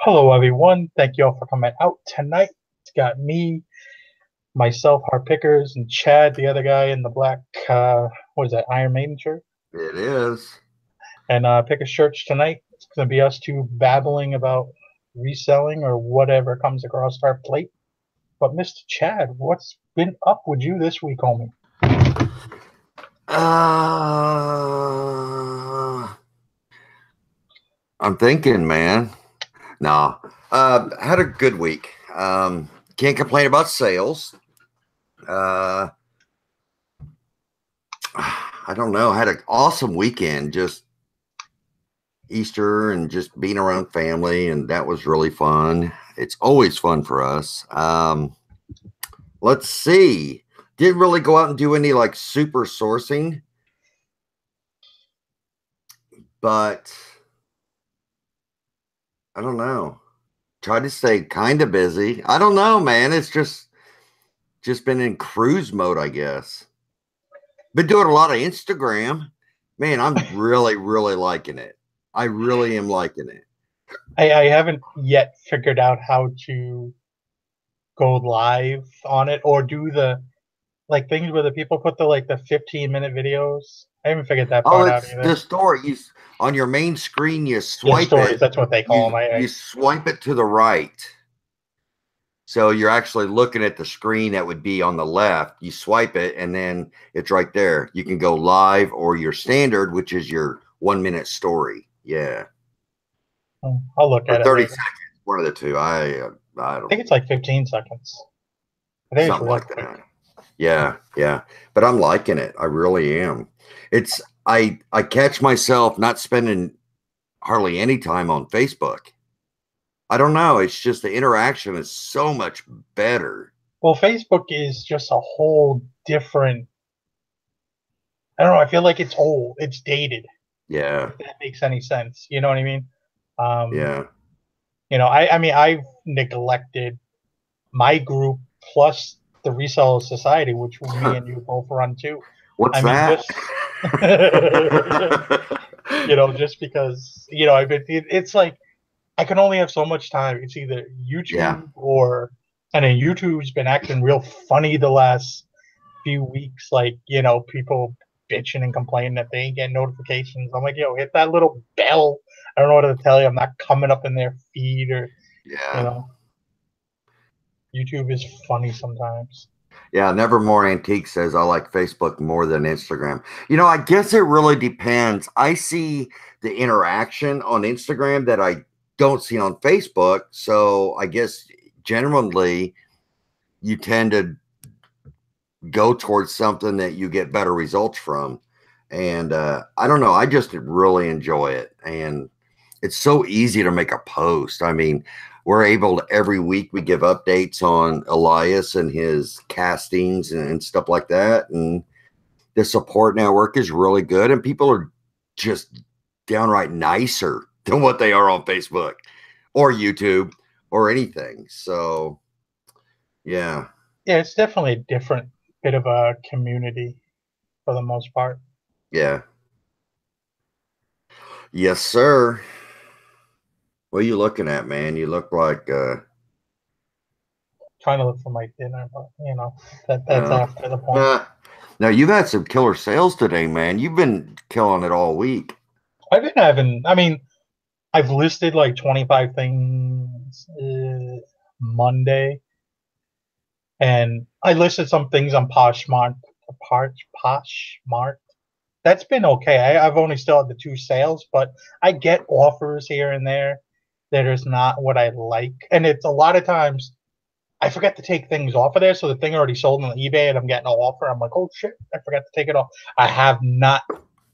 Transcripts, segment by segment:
Hello, everyone. Thank you all for coming out tonight. It's got me, myself, Hart Pickers, and Chad, the other guy in the black, what is that, Iron Maiden shirt? It is. And Pickers shirts tonight. It's going to be us two babbling about reselling or whatever comes across our plate. But Mr. Chad, what's been up with you this week, homie? Uh, I'm thinking, man. No, had a good week. Can't complain about sales. Uh, I don't know. Had an awesome weekend. Just Easter and just being around family, and that was really fun. It's always fun for us. Let's see. Didn't really go out and do any like super sourcing, but I don't know. Try to stay kind of busy. I don't know, man. It's just been in cruise mode, I guess. Been doing a lot of Instagram. Man, I'm really liking it. I really am liking it. I haven't yet figured out how to go live on it or do the like things where the people put the like the 15-minute videos. I haven't figured that Oh, part out it's either. the story. On your main screen, you Yeah, swipe stories. it. That's what they call them. You swipe it to the right. So you're actually looking at the screen that would be on the left. You swipe it, and then it's right there. You can go live or your standard, which is your 1 minute story. Yeah. I'll look Or at it 30 later. seconds, one of the two. I I don't think it's like 15 seconds. I think it's something real like quick. that. Yeah. But I'm liking it. I really am. It's I catch myself not spending hardly any time on Facebook. I don't know. It's just the interaction is so much better. Well, Facebook is just a whole different. I don't know. I feel like it's old. It's dated. Yeah. If that makes any sense. You know what I mean? Um, Yeah. I mean, I've neglected my group plus the Reseller Society, which me and you both run too. What's I mean, that? just just because it's like I can only have so much time. It's either Yeah. YouTube or, and then YouTube's been acting real funny the last few weeks. Like, people bitching and complaining that they ain't getting notifications. I'm like, yo, hit that little bell. I don't know what to tell you. I'm not coming up in their feed or, you Yeah. know, YouTube is funny sometimes. Yeah, Nevermore Antique says I like Facebook more than Instagram. I guess it really depends. I see the interaction on Instagram that I don't see on Facebook. So I guess generally you tend to go towards something that you get better results from. And I don't know. I just really enjoy it. And it's so easy to make a post. I mean, we're able to every week we give updates on Elias and his castings and stuff like that. And the support network is really good. And people are just downright nicer than what they are on Facebook or YouTube or anything. So, yeah. Yeah, it's definitely a different bit of a community for the most part. Yeah. Yes, sir. What are you looking at, man? You look like Trying to look for my dinner, but that's uh, after the point. uh now you've had some killer sales today, man. You've been killing it all week. I've been having, I mean, I've listed like 25 things Monday, and I listed some things on Poshmark. That's been okay. I've only still had the two sales, but I get offers here and there that is not what I like, and it's a lot of times I forget to take things off of there, so the thing already sold on eBay, and I'm getting an offer. I'm like, oh shit, I forgot to take it off. I have not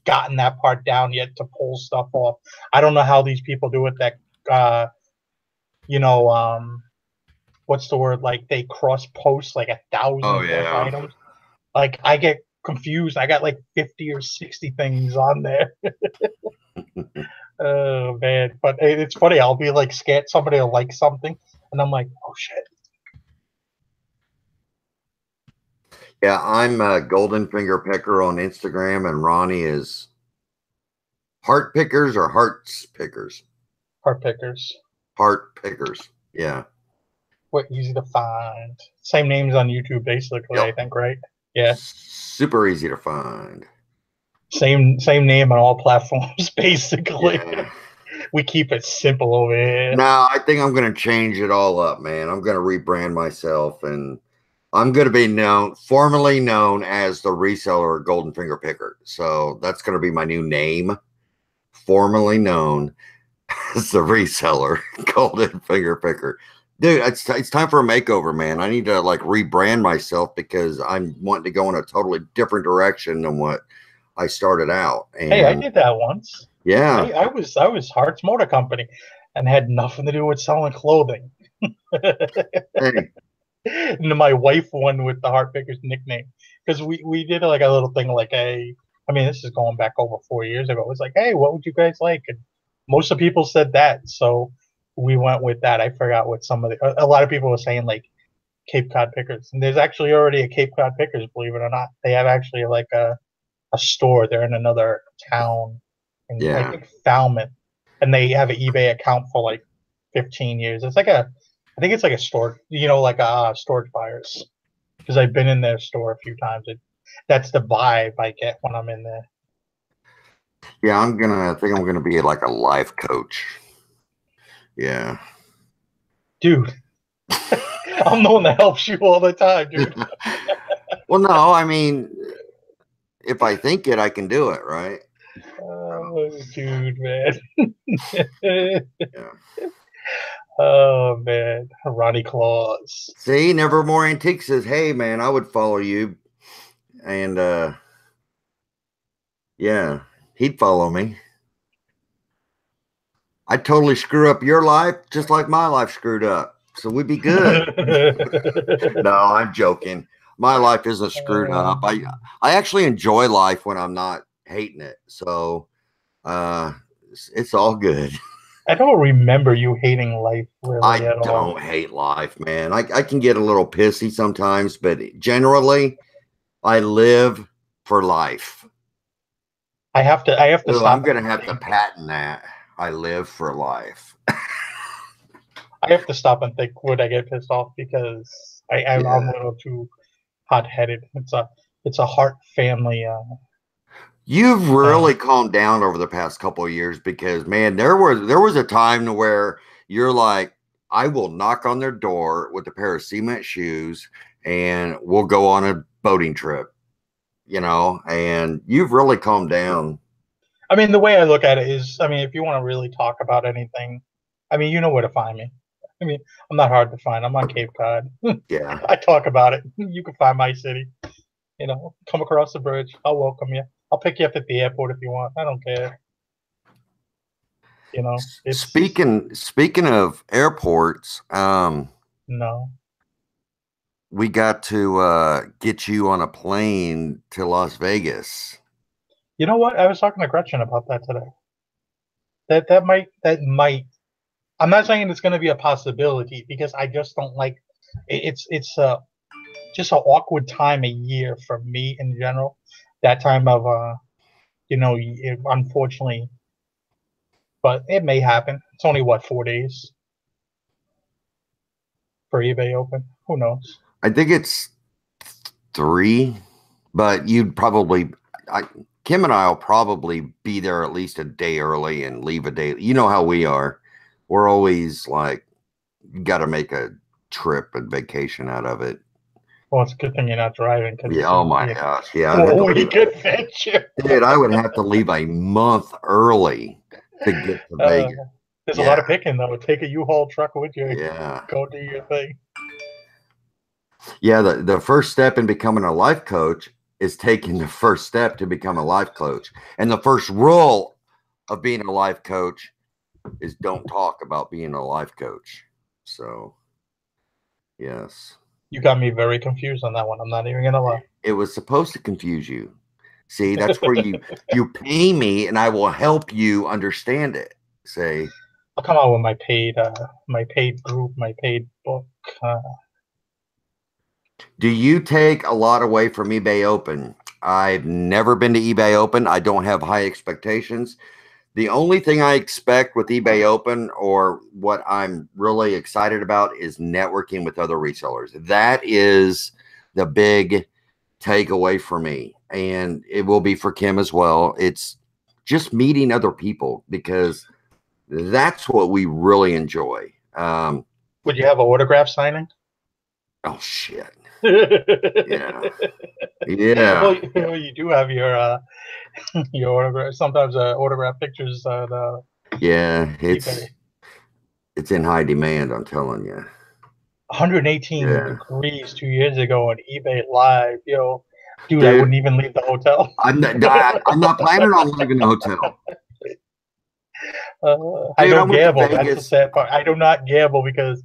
gotten that part down yet to pull stuff off. I don't know how these people do it. That uh, you know, what's the word? Like they cross post like a Oh thousand plus yeah. items. Like I get confused. I got like 50 or 60 things on there. Oh man, but it's funny. I'll be like scared somebody will like something, and I'm like, oh shit. Yeah, I'm Golden Finger Picker on Instagram, and Ronnie is Heart Pickers or Hearts Pickers. Part pickers. Hart pickers. Yeah. What easy to find. Same names on YouTube, basically. I Yep. think, right? Yeah. Super easy to find. Same name on all platforms, basically. Yeah. We keep it simple over here. No, I think I'm going to change it all up, man. I'm going to rebrand myself, and I'm going to be formally known as the reseller Golden Finger Picker. So that's going to be my new name, formally known as the reseller Golden Finger Picker. Dude, it's time for a makeover, man. I need to like rebrand myself because I'm wanting to go in a totally different direction than what I started out. Hey, I And did that once. yeah, I was Hart's Motor Company and had nothing to do with selling clothing. hey, And my wife won with the Hart Pickers nickname because we did like a little thing like I mean this is going back over 4 years ago. It was like, hey, what would you guys like? And most of the people said that, so we went with that. I forgot what some of a lot of people were saying like Cape Cod Pickers, and there's actually already a Cape Cod Pickers, believe it or not. They have actually like a store. They're in another town, in I yeah. think Falmouth, and they have an eBay account for like 15 years. It's like I think it's like a store, like storage buyers. Because I've been in their store a few times. That's the vibe I get when I'm in there. Yeah, I think I'm gonna be like a life coach. Yeah. Dude, I'm the one that helps you all the time, dude. Well, no, I mean, if I think it, I can do it, right? Oh, dude, man. Yeah. Oh, man. Ronnie Claus. See, Nevermore Antique says, "Hey, man, I would follow you," and yeah, he'd follow me. I'd totally screw up your life just like my life screwed up, so we'd be good. No, I'm joking. My life isn't screwed up. I actually enjoy life when I'm not hating it, so uh, it's all good. I don't remember you hating life really I at all. don't hate life, man. I can get a little pissy sometimes, but generally, I live for life. I have to Ooh, I'm stop gonna and have to think. patent that. I live for life. I have to stop and think would I get pissed off because I'm Yeah. a little too hot headed. It's a Hart family You've really thing. calmed down over the past couple of years because man, there was a time to where you're like, I will knock on their door with a pair of cement shoes and we'll go on a boating trip, and you've really calmed down. I mean, the way I look at it is, I mean, if you want to really talk about anything, I mean, you know where to find me. I mean, I'm not hard to find. I'm on Cape Cod. Yeah. I talk about it. You can find my city. Come across the bridge. I'll welcome you. I'll pick you up at the airport if you want. I don't care. It's Speaking of airports, no. we got to get you on a plane to Las Vegas. You know what? I was talking to Gretchen about that today. That might. I'm not saying it's going to be a possibility because I just don't like. It's just an awkward time of year for me in general. That time of unfortunately, but it may happen. It's only what 4 days for eBay Open. Who knows? I think it's 3, but I, Kim and I will probably be there at least a day early and leave a day. You know how we are. We're always like, got to make a trip and vacation out of it. Well, it's a good thing you're not driving because Yeah. it's Oh going to my be a gosh. Yeah. I'd have to leave. 4 week adventure. Dude, I would have to leave a month early to get to Uh, Vegas. there's a lot Yeah. of picking though. Take a U-Haul truck with you. Yeah. Go do your thing. Yeah. The first step in becoming a life coach is taking the first step to become a life coach. And the first rule of being a life coach is don't talk about being a life coach. So, yes. You got me very confused on that one. I'm not even gonna lie. It was supposed to confuse you. See, that's where you pay me and I will help you understand it. Say, I'll come out with my paid group, my paid book. do you take a lot away from eBay Open? I've never been to eBay Open. I don't have high expectations. The only thing I expect with eBay Open, or what I'm really excited about, is networking with other resellers. That is the big takeaway for me. And it will be for Kim as well. It's just meeting other people, because that's what we really enjoy. Would you have an autograph signing? Oh, shit. Yeah. Well, Yeah. you do have your autograph. Sometimes autograph pictures on Yeah. eBay. It's in high demand, I'm telling you. 118 Yeah. degrees 2 years ago on eBay Live. Dude, I Dude, wouldn't even leave the hotel. I'm not planning on leaving the hotel. I Dude, I don't went to gamble. That's the Vegas. sad part. I do not gamble because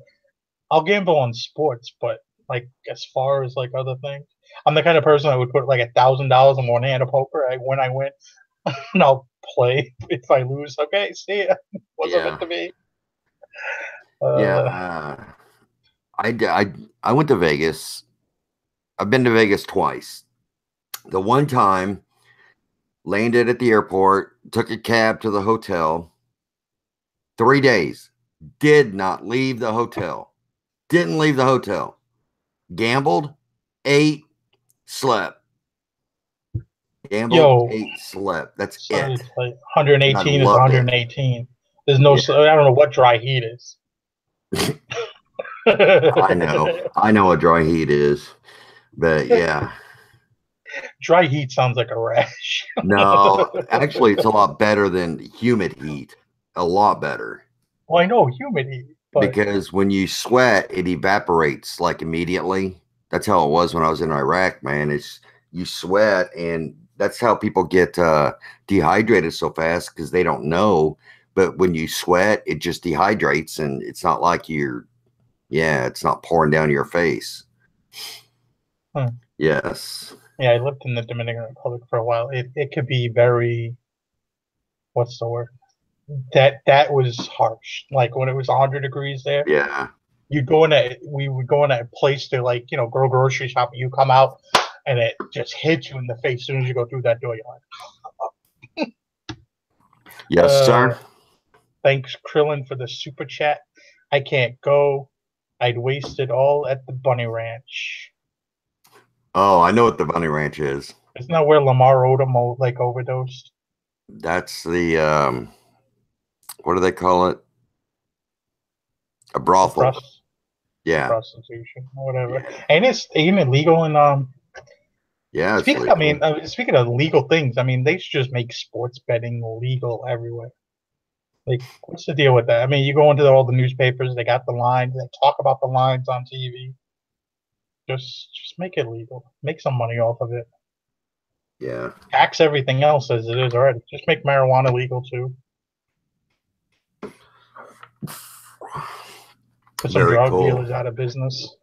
I'll gamble on sports, but like as far as like other things, I'm the kind of person that would put like $1,000 in one hand of poker. When I win, and I'll play. If I lose, okay, see ya. Wasn't meant Yeah. to be. Yeah. Uh, I went to Vegas. I've been to Vegas twice. The one time, landed at the airport, took a cab to the hotel. 3 days. Did not leave the hotel. Didn't leave the hotel. Gambled, ate, slept. Gambled, yo, ate, slept. That's sorry, it. it's like And I 118 is loved it. 118. There's no, Yeah, I don't know what dry heat is. I know. I know what dry heat is. But yeah. Dry heat sounds like a rash. No, actually, it's a lot better than humid heat. A lot better. Well, I know humid heat, but Because when you sweat, it evaporates like immediately. That's how it was when I was in Iraq, man. It's you sweat, and that's how people get dehydrated so fast, because they don't know. But when you sweat, it just dehydrates, and it's not like it's not pouring down your face. hmm. Yes. Yeah, I lived in the Dominican Republic for a while. It could be very, what's the word? That was harsh. Like when it was 100 degrees there, Yeah. we would go in a place to like, go grocery shopping. You come out and it just hits you in the face as soon as you go through that door. You're like, Yes, sir. thanks Krillin for the super chat. I can't go. I'd waste it all at the Bunny Ranch. Oh, I know what the Bunny Ranch is. Isn't that where Lamar Odom like overdosed? That's the what do they call it? A The brothel. Yeah. prostitution, or whatever. Yeah. And it's even illegal in Yeah, it's speaking. I mean, legal. speaking of legal things, I mean they should just make sports betting legal everywhere. Like, what's the deal with that? I mean, you go into all the newspapers, they got the lines, they talk about the lines on TV. Just make it legal. Make some money off of it. Yeah. Tax everything else as it is already. Just make marijuana legal too. Put some Very drug cool. dealers out of business.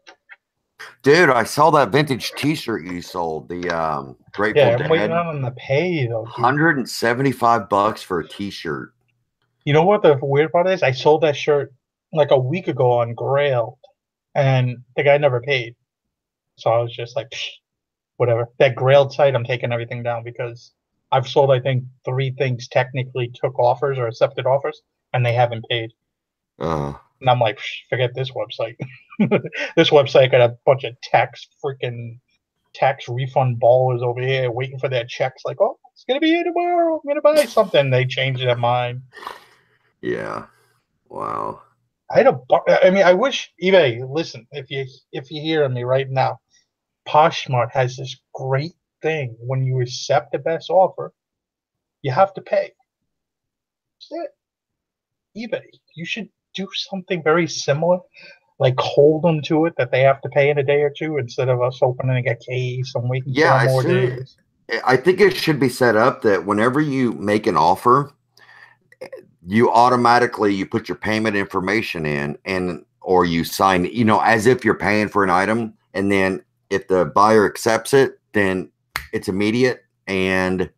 Dude, I saw that vintage t-shirt you sold, the Grateful Yeah, I'm waiting Dead. on them to pay though, dude. $175 for a t-shirt. You know what the weird part is? I sold that shirt like a week ago on Grail, and the guy never paid. So I was just like, psh, whatever. That Grail site, I'm taking everything down because I've sold, I think, 3 things technically took offers or accepted offers, and they haven't paid. Uh, And I'm like, psh, forget this website. This website got a bunch of tax refund ballers over here waiting for their checks. Like, oh, it's gonna be here tomorrow. I'm gonna buy something. They change their mind. yeah. Wow. I mean, I wish eBay. Listen, if you hear me right now, Poshmark has this great thing. When you accept the best offer, you have to pay. That's it. eBay. You should do something very similar, like hold them to it that they have to pay in a day or two instead of us opening a case and waiting Yeah, 4 more days. I think it should be set up that whenever you make an offer, you automatically you put your payment information in, and or you sign, as if you're paying for an item, and then if the buyer accepts it, then it's immediate and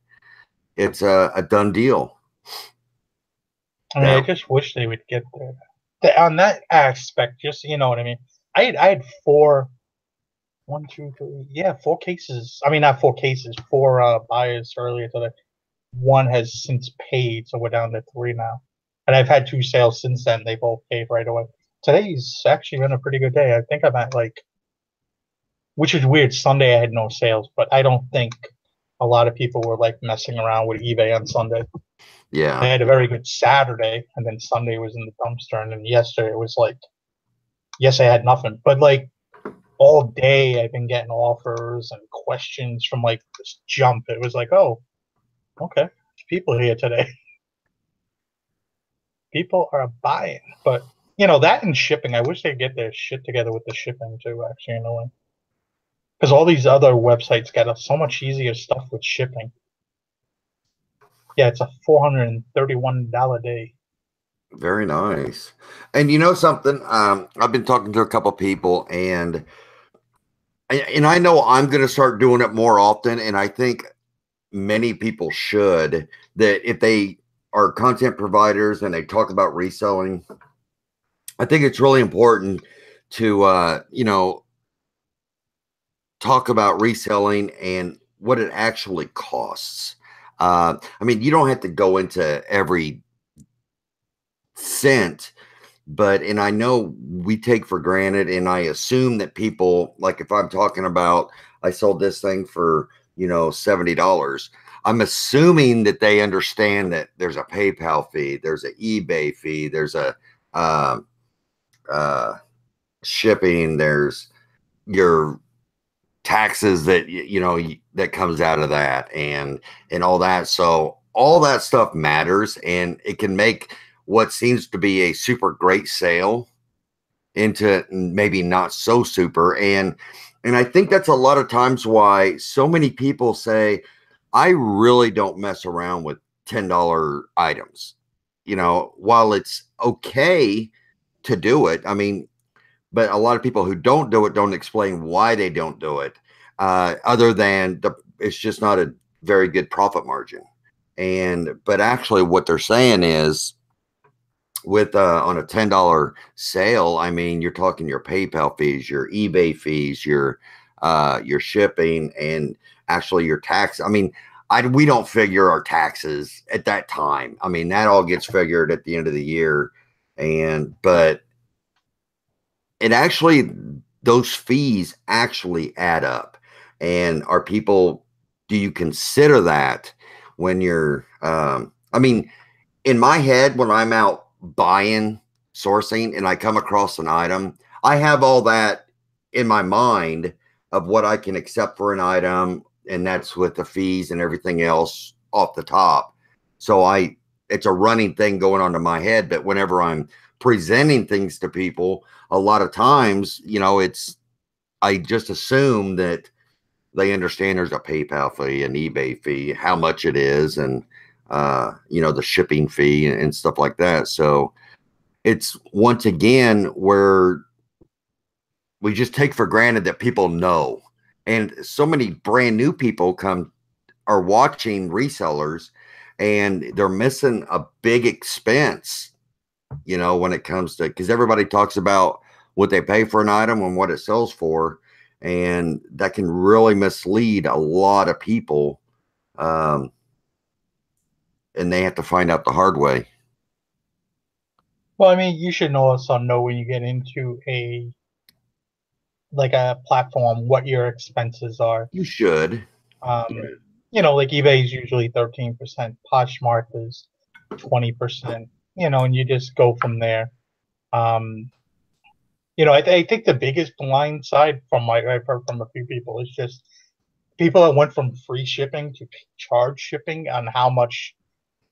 it's a done deal. I mean, I That just wish they would get there. On that aspect, just you know what I mean. I had four, 1, 2, 3, yeah, 4 cases. I mean, not 4 cases, 4 buyers earlier today. one has since paid, so we're down to three now. And I've had two sales since then. They both paid right away. Today's actually been a pretty good day. I think I'm at like, which is weird. Sunday I had no sales, but I don't think a lot of people were like messing around with eBay on Sunday. I Yeah. had a very good Saturday, and then Sunday was in the dumpster, and then yesterday it was like, yes, I had nothing, but like all day I've been getting offers and questions from like this jump. It was like, oh, okay, there's people here today. People are buying, but that and shipping. I wish they'd get their shit together with the shipping too. Actually, in a way, because all these other websites got so much easier stuff with shipping. Yeah, it's a $431 day. Very nice. And you know something? I've been talking to a couple people, and I know I'm going to start doing it more often. And I think many people should, that if they are content providers and they talk about reselling, I think it's really important to talk about reselling and what it actually costs. I mean, you don't have to go into every cent, but and I know we take for granted, and I assume that people, like if I'm talking about I sold this thing for $70, I'm assuming that they understand that there's a PayPal fee, there's an eBay fee, there's a uh, uh, shipping, there's your taxes that that comes out of that, and all that. So all that stuff matters, and it can make what seems to be a super great sale into maybe not so super. And I think that's a lot of times why so many people say, I really don't mess around with $10 items. While it's okay to do it, I mean, but a lot of people who don't do it don't explain why they don't do it, other than it's just not a very good profit margin. But actually what they're saying is, with on a $10 sale, I mean, you're talking your PayPal fees, your eBay fees, your shipping, and actually your tax. I mean, we don't figure our taxes at that time. I mean, that all gets figured at the end of the year. But it actually, those fees actually add up. And are people, do you consider that when you're, I mean, in my head, when I'm out buying, sourcing, and I come across an item, I have all that in my mind of what I can accept for an item, and that's with the fees and everything else off the top. So it's a running thing going on in my head. But whenever I'm presenting things to people, a lot of times, I just assume that they understand there's a PayPal fee, an eBay fee, how much it is, and the shipping fee and stuff like that. So it's once again where we just take for granted that people know. And so many brand new people are watching resellers, and they're missing a big expense, when it comes to, because everybody talks about what they pay for an item and what it sells for. And that can really mislead a lot of people. Um, and they have to find out the hard way. Well, I mean, you should also know when you get into a platform what your expenses are. You should. Um, like eBay is usually 13%, Poshmark is 20%, and you just go from there. Um, I think the biggest blind side from I've heard from a few people is just people that went from free shipping to charge shipping on how much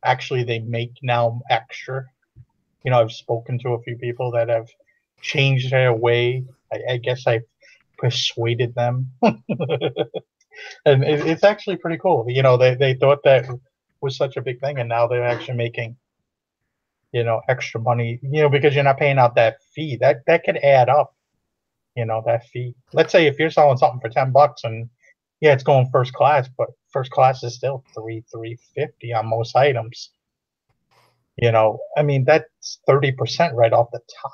actually they make now extra. I've spoken to a few people that have changed their way. I guess I've persuaded them. And it's actually pretty cool. They thought that was such a big thing, and now they're actually making, extra money, because you're not paying out that fee. That could add up, that fee. Let's say if you're selling something for $10 and yeah, it's going first class, but first class is still 350 on most items. I mean, that's 30% right off the top.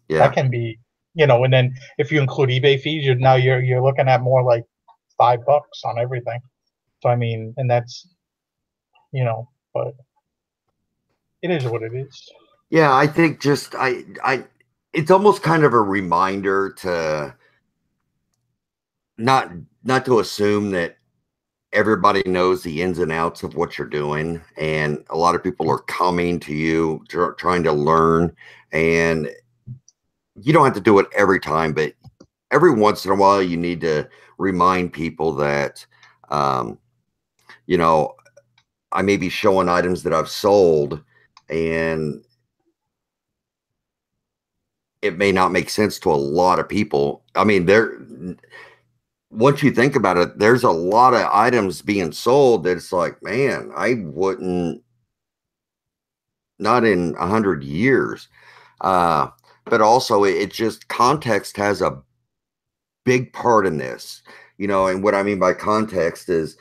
That Yeah. can be, and then if you include eBay fees, you're looking at more like $5 on everything. So I mean, and that's But it is what it is. Yeah, I think just it's almost kind of a reminder to not not to assume that everybody knows the ins and outs of what you're doing, and a lot of people are coming to you trying to learn, and you don't have to do it every time, but every once in a while you need to remind people that um, you know I may be showing items that I've sold, and it may not make sense to a lot of people. I mean, there once you think about it, there's a lot of items being sold that it's like, man, I wouldn't, not in 100 years. Uh, but also, it just context has a big part in this, and what I mean by context is,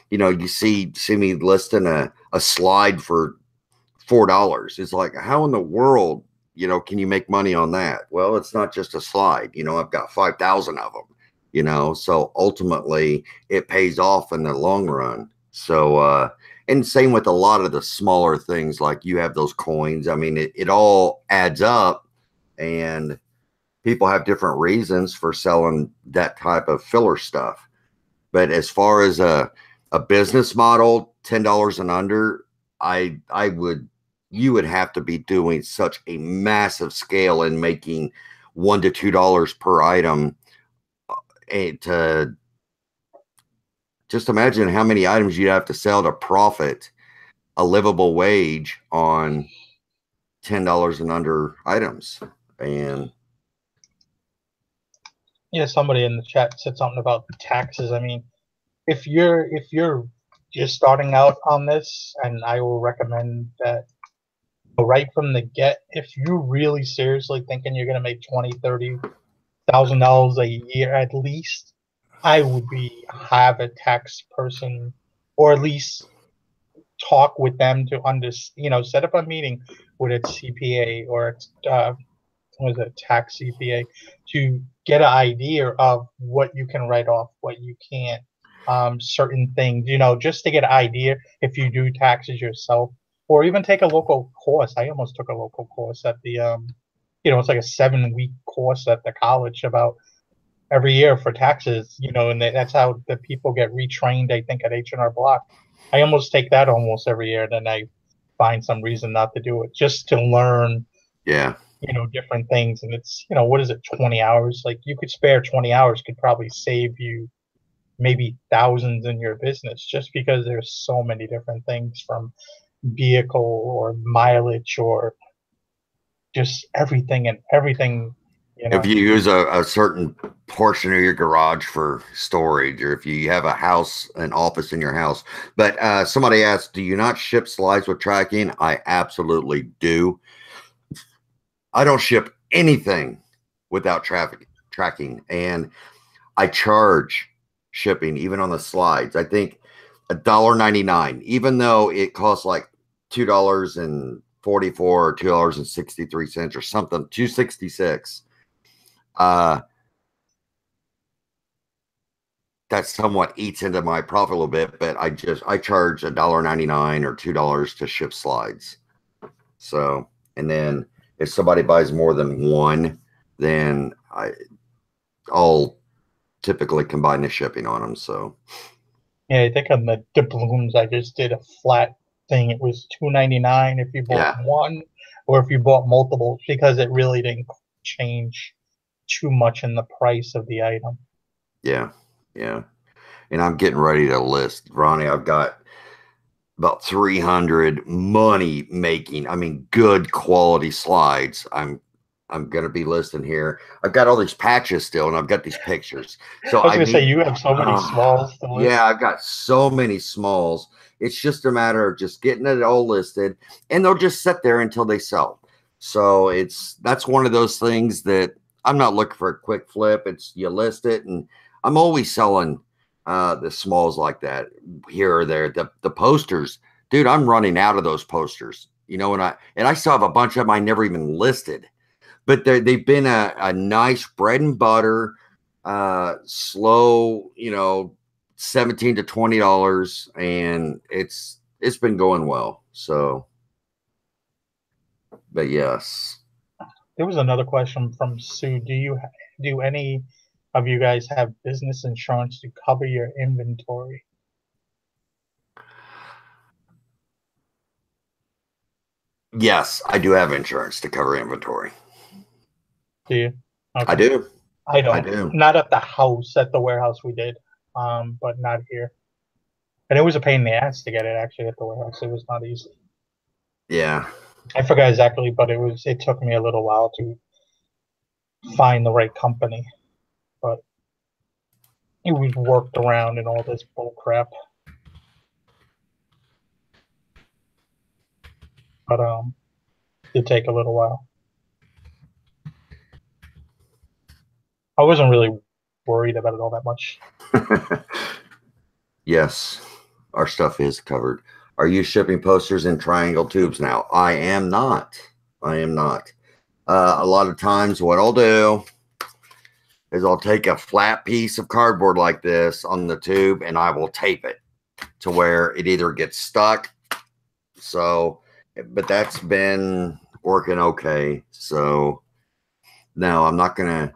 you see me listing a slide for $4. It's like, how in the world, can you make money on that? Well, it's not just a slide. I've got 5,000 of them. So ultimately it pays off in the long run. So and same with a lot of the smaller things, like you have those coins. I mean, it all adds up, and people have different reasons for selling that type of filler stuff. But as far as a business model, $10 and under, I would you would have to be doing such a massive scale and making $1 to $2 per item, and to just imagine how many items you'd have to sell to profit a livable wage on $10 and under items. And Yeah, somebody in the chat said something about taxes. I mean, if you're just starting out on this, and I will recommend that right from the get, if you really seriously thinking you're gonna make 20, 30,000 dollars a year at least, I would have a tax person, or at least talk with them to set up a meeting with its CPA or its was it tax CPA, to get an idea of what you can write off, what you can't, certain things, just to get an idea if you do taxes yourself, or even take a local course. I almost took a local course at the it's like a 7-week course at the college about every year for taxes, and that's how the people get retrained, I think, at H&R Block. I almost take that almost every year, then I find some reason not to do it, just to learn, yeah, different things. And it's, what is it, 20 hours? Like, you could spare 20 hours, could probably save you maybe thousands in your business, just because there's so many different things, from vehicle or mileage or just everything and everything, if you use a certain portion of your garage for storage, or if you have a house, an office in your house. But somebody asked, do you not ship slides with tracking? I absolutely do. I don't ship anything without tracking, and I charge shipping even on the slides. I think $1.99, even though it costs like $2.44 or $2.63 or something, 266. That somewhat eats into my profit a little bit, but I charge $1.99 or $2 to ship slides. So, and then if somebody buys more than one, then I'll typically combine the shipping on them. So yeah, I think on the doubloons, I just did a flat thing. It was $2.99 if you bought yeah, one, or if you bought multiple, because it really didn't change too much in the price of the item. yeah, yeah. And I'm getting ready to list, Ronnie. I've got about 300 money making, I mean, good quality slides. I'm gonna be listing here. I've got all these patches still, and I've got these pictures. So I was I gonna say, need, you have so many smalls to list. yeah, I've got so many smalls. It's just a matter of just getting it all listed, and they'll just sit there until they sell. So that's one of those things that I'm not looking for a quick flip. It's you list it, and I'm always selling the smalls like that here or there. The posters, dude, I'm running out of those posters. And I still have a bunch of them I never even listed, but they've been a nice bread and butter, slow, $17 to $20, and it's been going well. So, but yes. There was another question from Sue. Do any of you guys have business insurance to cover your inventory? Yes, I do have insurance to cover inventory. Do you? I Okay. do. I I don't. do. Not at the house, at the warehouse we did, but not here. And it was a pain in the ass to get it actually at the warehouse. It was not easy. Yeah. I forgot exactly, but it took me a little while to find the right company. But it was worked around and all this bull crap. But it did take a little while. I wasn't really worried about it all that much. Yes, our stuff is covered. Are you shipping posters in triangle tubes now? I am not. I am not. A lot of times, what I'll do is I'll take a flat piece of cardboard like this on the tube and I will tape it to where it either gets stuck. So, but that's been working okay. So, no, I'm not gonna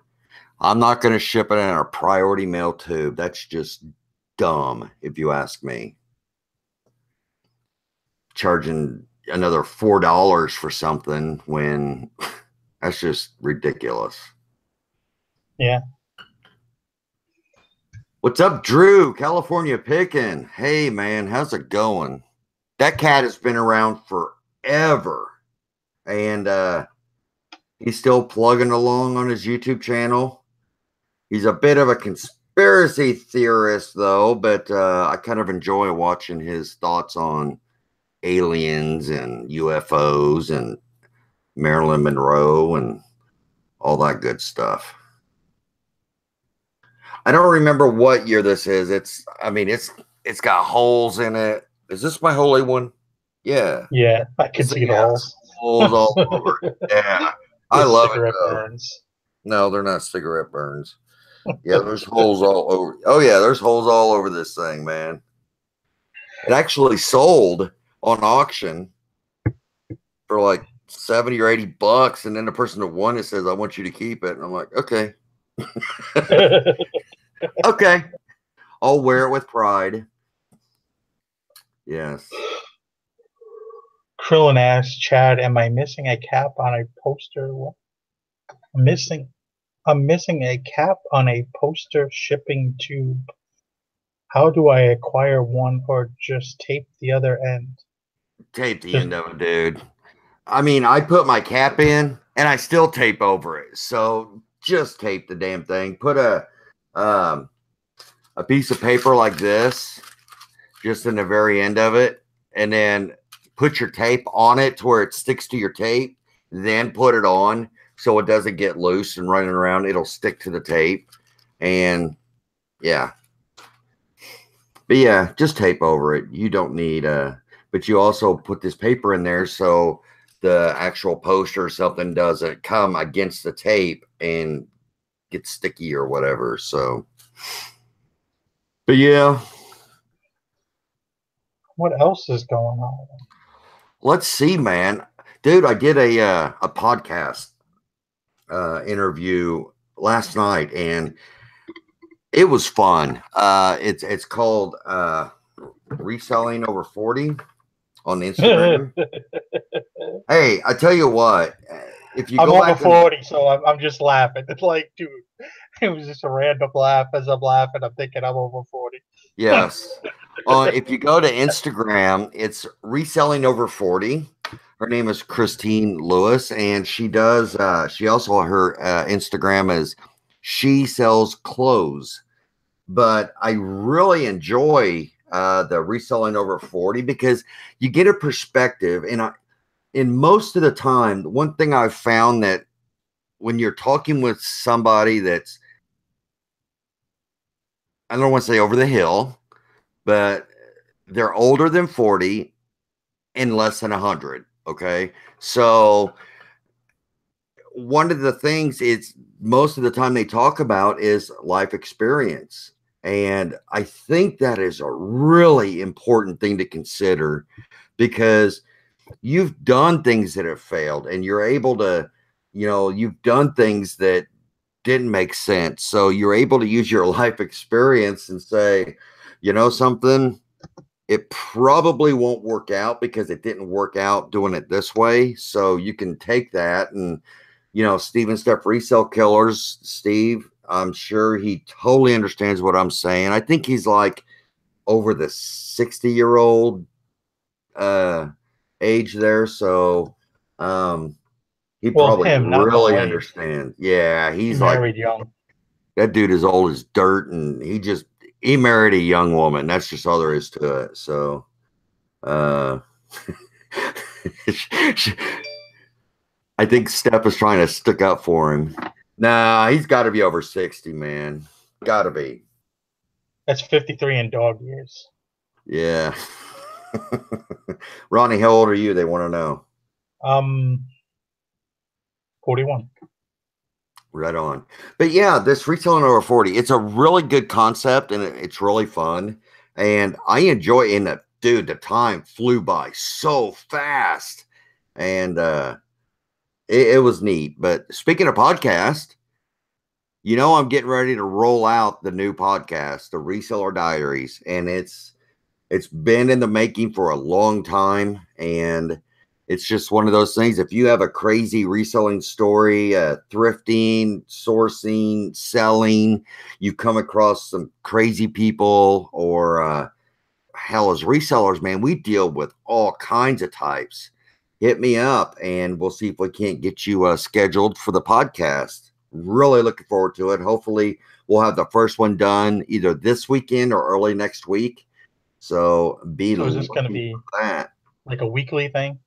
ship it in a priority mail tube. That's just dumb, if you ask me. Charging another $4 for something when that's just ridiculous. Yeah. What's up, Drew? California picking. Hey, man, how's it going? That cat has been around forever, and he's still plugging along on his YouTube channel. He's a bit of a conspiracy theorist, though, but I kind of enjoy watching his thoughts on aliens and UFOs and Marilyn Monroe and all that good stuff. I don't remember what year this is. It's got holes in it. Is this my holy one? Yeah. Yeah, I could This thing see the has holes. holes all over it. Yeah. I The love it cigarette though. burns. No, they're not cigarette burns. Yeah, there's holes all over. Oh yeah, there's holes all over this thing, man. It actually sold on auction for like 70 or 80 bucks, and then the person that won it says, I want you to keep it. And I'm like, okay. Okay. I'll wear it with pride. Yes. Krillin asks Chad, "Am I missing a cap on a poster? What? Missing? I'm missing a cap on a poster shipping tube. How do I acquire one, or just tape the other end?" Tape the Just end of it, dude. I mean, I put my cap in and I still tape over it. So just tape the damn thing. Put um, a piece of paper like this just in the very end of it, and then put your tape on it to where it sticks to your tape. Then put it on so it doesn't get loose and running around. It'll stick to the tape. And yeah. But yeah, just tape over it. You don't need but you also put this paper in there so the actual poster or something doesn't come against the tape and get sticky or whatever. So, but yeah, what else is going on? let's see, man. Dude, I did a podcast interview last night and it was fun. It's called Reselling Over 40 on Instagram. Hey, I tell you what, if you I'm go over back and 40, so I'm just laughing. It's like, dude, it was just a random laugh. As I'm laughing, I'm thinking I'm over 40. yes, if you go to Instagram, it's Reselling Over 40. Her name is Christine Lewis, and she does. She also her Instagram is She Sells Clothes. But I really enjoy the Reselling Over 40 because you get a perspective, and in most of the time, one thing I've found that when you're talking with somebody that's, I don't want to say over the hill, but they're older than 40 and less than 100. Okay. So, one of the things it's most of the time they talk about is life experience. And I think that is a really important thing to consider because you've done things that have failed and you're able to, you've done things that didn't make sense. So you're able to use your life experience and say, something, it probably won't work out because it didn't work out doing it this way. So you can take that and, Steven Steph Resale Killers, Steve, I'm sure he totally understands what I'm saying. I think he's like over the 60-year-old age there. So he Well, probably him, not my really wife. understands. Yeah, He he's like, married young. that dude is old as dirt, and he married a young woman. That's just all there is to it. So uh I think Steph is trying to stick up for him. Nah, he's got to be over 60, man. Got to be. That's 53 in dog years. Yeah. Ronnie, how old are you? They want to know. 41. Right on. But yeah, this retailing over 40, it's a really good concept and it's really fun. And I enjoy in that, dude, the time flew by so fast. And it was neat. But speaking of podcast, I'm getting ready to roll out the new podcast, the Reseller Diaries, and it's been in the making for a long time, and it's just one of those things. If you have a crazy reselling story, thrifting, sourcing, selling, you come across some crazy people, or hell, as resellers, man, we deal with all kinds of types. Hit me up, and we'll see if we can't get you scheduled for the podcast. Really looking forward to it. Hopefully, we'll have the first one done either this weekend or early next week. So be So is this going to looking be for that. like a weekly thing?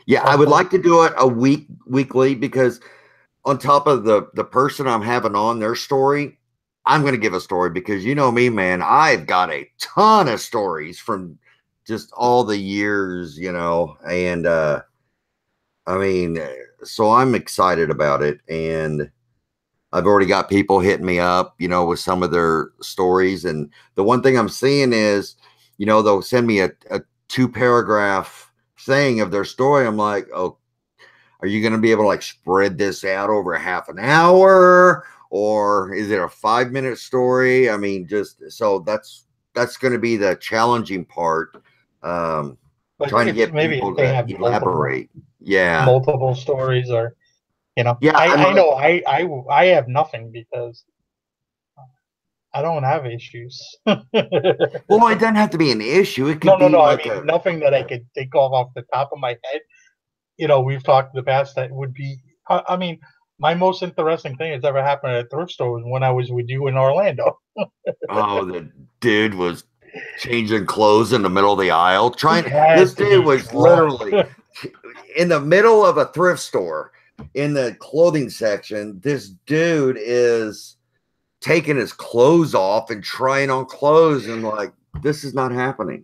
Yeah, I would Also, like to do it a weekly because on top of the person I'm having on their story, I'm going to give a story because you know me, man. I've got a ton of stories from just all the years, and I mean, so I'm excited about it, and I've already got people hitting me up, with some of their stories. And the one thing I'm seeing is, they'll send me a 2-paragraph thing of their story. I'm like, oh, are you going to be able to like spread this out over half an hour, or is it a 5-minute story? I mean, just so that's going to be the challenging part. Um, but Trying to if get maybe people if they to have elaborate. Yeah. multiple stories, or Yeah. I know I have nothing because I don't have issues. No, Well, it doesn't have to be an issue. It could no, be no. I like mean, a, nothing that I could think of off the top of my head. We've talked in the past that would be. I mean, my most interesting thing that's ever happened at a thrift store was when I was with you in Orlando. oh, the dude was changing clothes in the middle of the aisle. He This had to dude be was drunk. literally in the middle of a thrift store in the clothing section. This dude is taking his clothes off and trying on clothes, and like, this is not happening.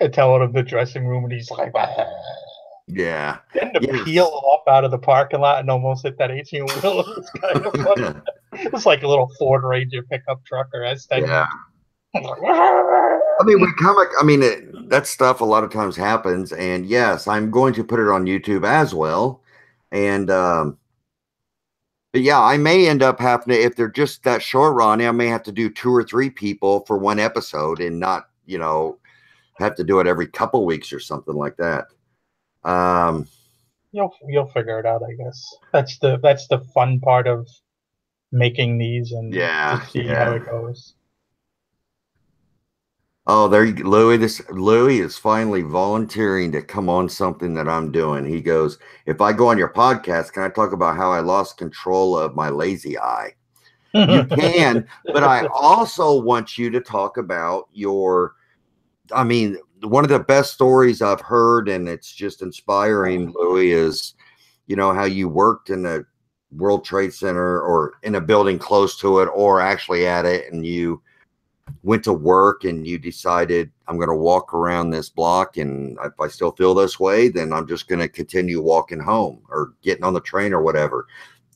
I tell him the dressing room, and he's like, "Ah." Yeah. Then to peel Yes. off out of the parking lot and almost hit that 18-wheeler was kind of funny. It was like a little Ford Ranger pickup truck or S10. Yeah. I mean, that stuff a lot of times happens, and yes, I'm going to put it on YouTube as well. And but yeah, I may end up having to, if they're just that short run, I may have to do 2 or 3 people for one episode and not, have to do it every couple weeks or something like that. Um, You'll figure it out, I guess. That's the fun part of making these and to yeah, see how yeah. it goes. Oh, there you Louis. This Louis is finally volunteering to come on something that I'm doing. He goes, if I go on your podcast, can I talk about how I lost control of my lazy eye? You can, but I also want you to talk about I mean, one of the best stories I've heard, and it's just inspiring, Louis, is, how you worked in the World Trade Center or in a building close to it or actually at it, and you went to work and you decided, I'm going to walk around this block, and if I still feel this way, then I'm just going to continue walking home or getting on the train or whatever.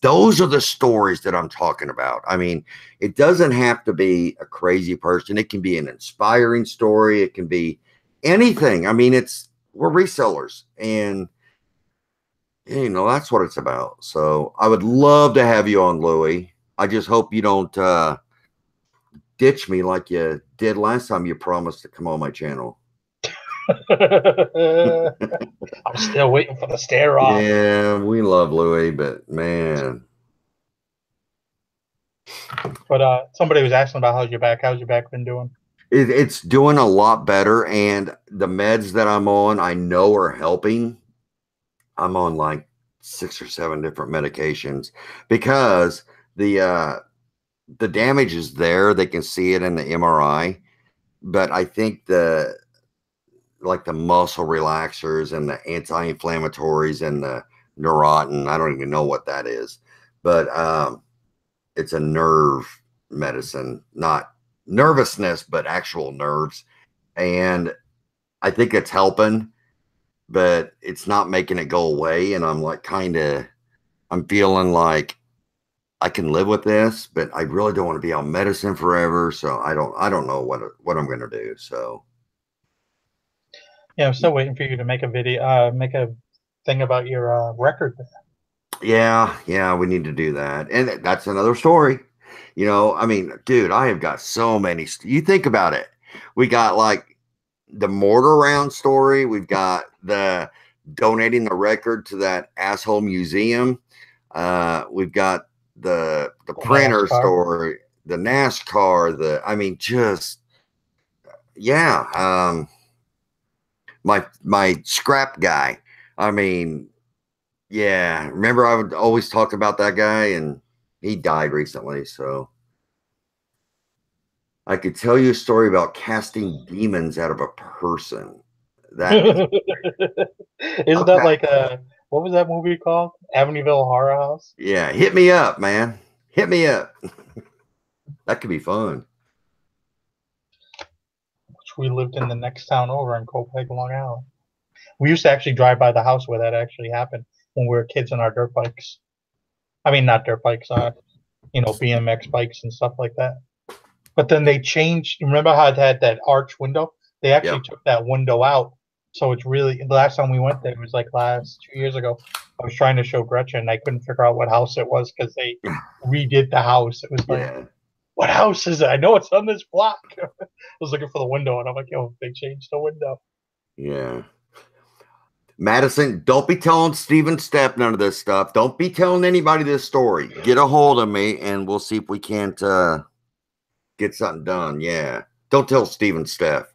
Those are the stories that I'm talking about. I mean, it doesn't have to be a crazy person. It can be an inspiring story. It can be anything. I mean, we're resellers, and that's what it's about. So I would love to have you on, Louie. I just hope you don't ditch me like you did last time you promised to come on my channel. I'm still waiting for the stare off. Yeah, we love Louie, but man. But somebody was asking about how's your back. How's your back been doing? It's doing a lot better, and the meds that I'm on, I know are helping. I'm on like 6 or 7 different medications because the damage is there. They can see it in the MRI, but I think the muscle relaxers and the anti-inflammatories and the Neurontin, I don't even know what that is, but it's a nerve medicine, not nervousness, but actual nerves. And I think it's helping, but it's not making it go away. And I'm like, I'm feeling like I can live with this, but I really don't want to be on medicine forever. So I don't know what I'm going to do. So Yeah, I'm still waiting for you to make a video, make a thing about your record. yeah, we need to do that. And that's another story. I mean, dude, I have got so many. You think about it. We got like the mortar round story. We've got the donating the record to that asshole museum. We've got the printer NASCAR. story, the NASCAR, I mean, just yeah. My scrap guy. I mean, yeah. Remember I would always talk about that guy, and he died recently, so I could tell you a story about casting demons out of a person. That Isn't that okay. like what was that movie called? Amityville Horror House? Yeah, hit me up, man. Hit me up. That could be fun. Which we lived in the next town over in Copiague, Long Island. We used to actually drive by the house where that actually happened when we were kids on our dirt bikes. I mean, not dirt bikes, BMX bikes and stuff like that. But then they changed. Remember how it had that arch window? They actually Yep. took that window out. So it's really the last time we went there was like last 2 years ago. I was trying to show Gretchen, and I couldn't figure out what house it was because they redid the house. It was like, Yeah. what house is it? I know it's on this block. I was looking for the window, and I'm like, yo, they changed the window. Yeah. Madison, don't be telling Steven Stepp none of this stuff. Don't be telling anybody this story. Get a hold of me, and we'll see if we can't get something done. Yeah. Don't tell Steven Stepp.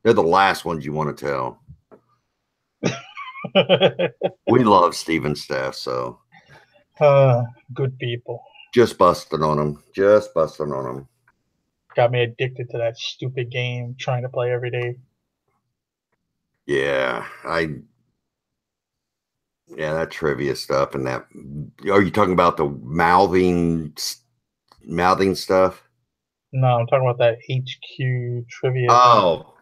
They're the last ones you want to tell. We love Steven Stepp, so Good people. just busting on them. Just busting on them. Got me addicted to that stupid game, trying to play every day. Yeah, that trivia stuff and that. Are you talking about the mouthing stuff? No, I'm talking about that HQ trivia thing. Oh,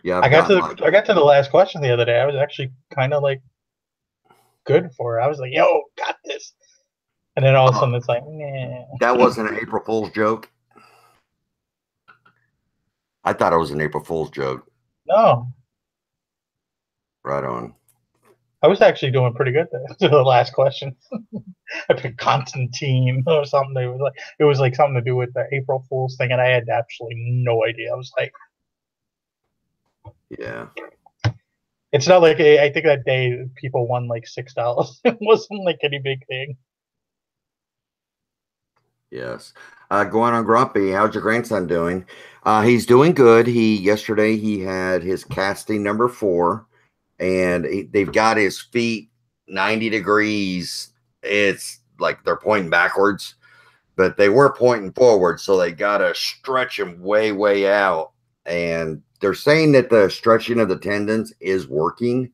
yeah. I got to the last question the other day. I was actually kind of like good for it. I was like, "Yo, got this," and then all of a sudden it's like, "Nah." That wasn't an April Fool's joke. I thought it was an April Fool's joke. No, Right on. I was actually doing pretty good there to the last question. I picked Constantine or something. It was like something to do with the April Fool's thing, and I had absolutely no idea. I was like, Yeah. it's not like I think that day people won like $6. It wasn't like any big thing. Yes. Going on Grumpy, how's your grandson doing? He's doing good. Yesterday he had his casting number 4, and they've got his feet 90 degrees. It's like they're pointing backwards, but they were pointing forward, so they got to stretch him way, way out. And they're saying that the stretching of the tendons is working,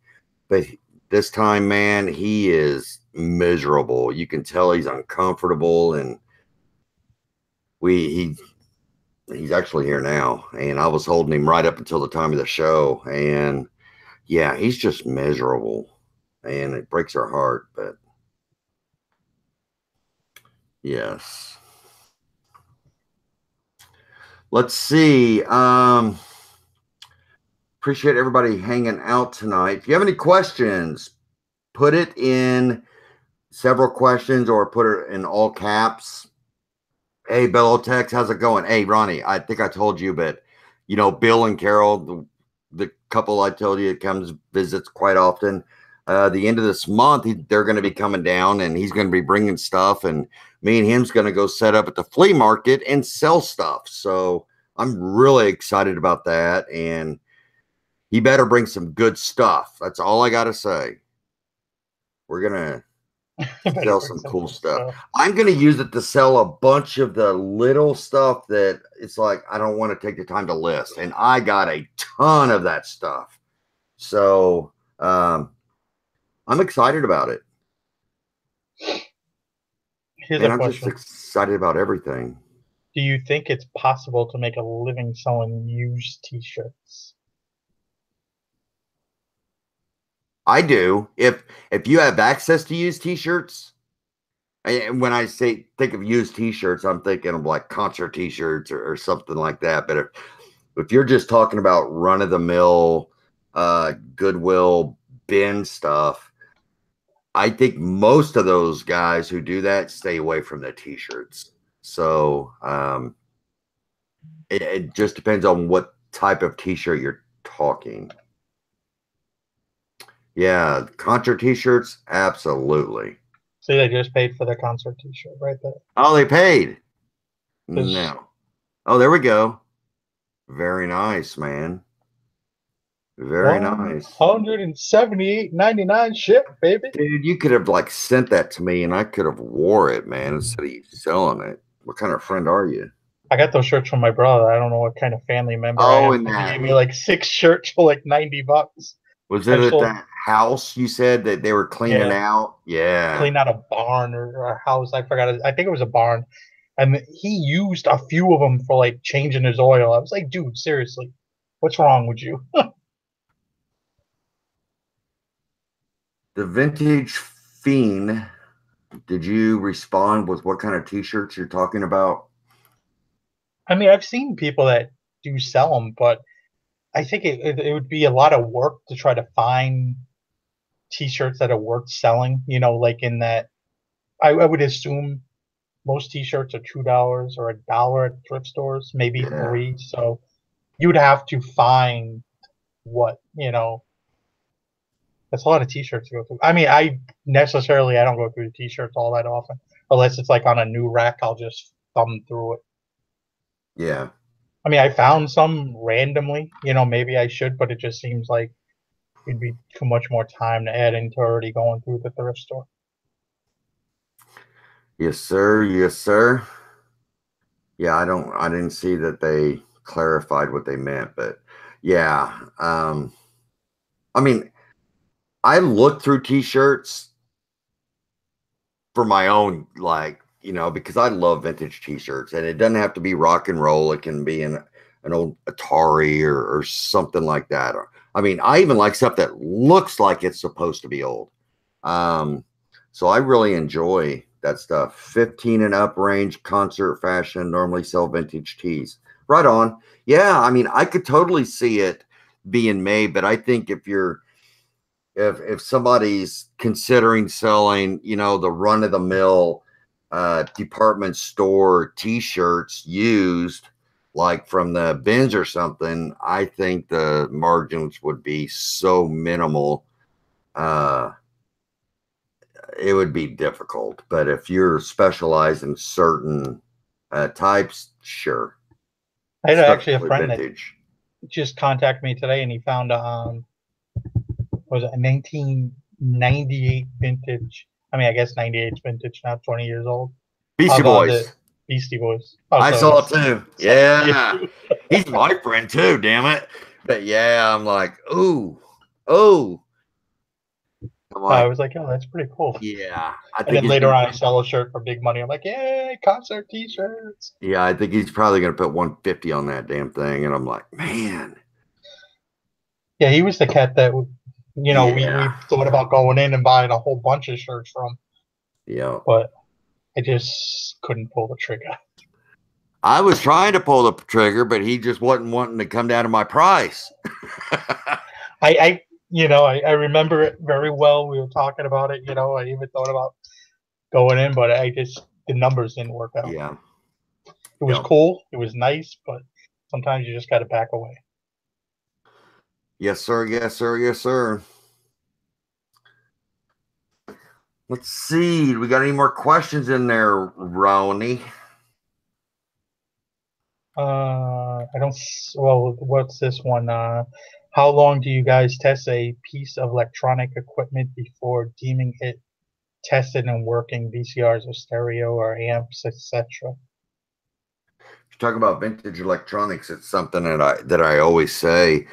but this time, man, he is miserable. You can tell he's uncomfortable, and he's actually here now, and I was holding him right up until the time of the show, and yeah, he's just miserable, and it breaks our heart. But Yes. Let's see. Appreciate everybody hanging out tonight. If you have any questions, put it in several questions or put it in all caps. Hey, Bellotex, how's it going? Hey, Ronnie, I think I told you, but Bill and Carol, the couple I told you comes visits quite often. The end of this month, they're going to be coming down, and he's going to be bringing stuff, and me and him's going to go set up at the flea market and sell stuff. So I'm really excited about that, and he better bring some good stuff. That's all I got to say. We're gonna Better sell bring some some cool good stuff. stuff. I'm going to use it to sell a bunch of the little stuff that it's like I don't want to take the time to list. And I got a ton of that stuff. So I'm excited about it. Here's Man, a I'm just question. excited about everything. Do you think it's possible to make a living selling used t-shirts? I do. If you have access to used t-shirts, and when I say think of used t-shirts, I'm thinking of like concert t-shirts or something like that. But if you're just talking about run of the mill Goodwill bin stuff, I think most of those guys who do that stay away from the t-shirts. So it just depends on what type of t-shirt you're talking. Yeah, concert t-shirts, absolutely. See, they just paid for their concert t-shirt right there. Oh, they paid. Because No. Oh, there we go. Very nice, man. Very nice. 178.99 ship, baby. Dude, you could have like sent that to me and I could have wore it, man, instead of you selling it. What kind of friend are you? I got those shirts from my brother. I don't know what kind of family member I Oh, am and because he gave that me like six shirts for like $90. was it I've at sold, that house you said that they were cleaning yeah, out? Yeah. cleaned out a barn or a house. I forgot. I think it was a barn, and he used a few of them for like changing his oil. I was like, dude, seriously, what's wrong with you? The vintage fiend, did you respond with what kind of t-shirts you're talking about? I mean, I've seen people that do sell them, but I think it would be a lot of work to try to find t-shirts that are worth selling. Like in that, I would assume most t-shirts are $2 or $1 at thrift stores, maybe Yeah. three. So you'd have to find what, that's a lot of t-shirts to go through. I mean, I don't go through the t-shirts all that often, unless it's like on a new rack. I'll just thumb through it. Yeah. I mean, I found some randomly. Maybe I should, but it just seems like it'd be too much more time to add into already going through the thrift store. Yes, sir. Yes, sir. Yeah, I didn't see that they clarified what they meant, but yeah. I mean, I looked through t-shirts for my own, like, because I love vintage t-shirts, and it doesn't have to be rock and roll. It can be an old Atari or something like that. Or, I mean, I even like stuff that looks like it's supposed to be old. Um, so I really enjoy that stuff. 15 and up range, concert fashion, normally sell vintage tees. Right on. Yeah, I mean, I could totally see it being made, but I think if somebody's considering selling, the run of the mill department store t-shirts used like from the bins or something, I think the margins would be so minimal. Uh, it would be difficult. But if you're specialized in certain types, sure, I had actually a especially friend that vintage. just contacted me today, and he found was it a 1998 vintage? I mean, I guess 98 is vintage, not 20 years old. Beastie Of the Boys. Beastie Boys. Oh, I so saw it he's too. same as you. Yeah. He's my friend too, damn it. But yeah, I'm like, ooh, oh. I'm I like, was like, oh, that's pretty cool. yeah, I And think then he's later gonna on, I sell a shirt for big money. I'm like, yay, concert T-shirts. yeah, I think he's probably gonna put 150 on that damn thing. And I'm like, man, Yeah, he was the cat that we yeah, thought about going in and buying a whole bunch of shirts from, yeah. but I just couldn't pull the trigger. I was trying to pull the trigger, but he just wasn't wanting to come down to my price. I remember it very well. We were talking about it. I even thought about going in, but the numbers didn't work out. Yeah. It was cool. It was nice, but sometimes you just got to back away. Yes, sir. Yes, sir. Yes, sir. Let's see. We got any more questions in there, Ronnie? I don't. Well, what's this one? How long do you guys test a piece of electronic equipment before deeming it tested and working? VCRs or stereo or amps, etc. Talk about vintage electronics, it's something that I always say.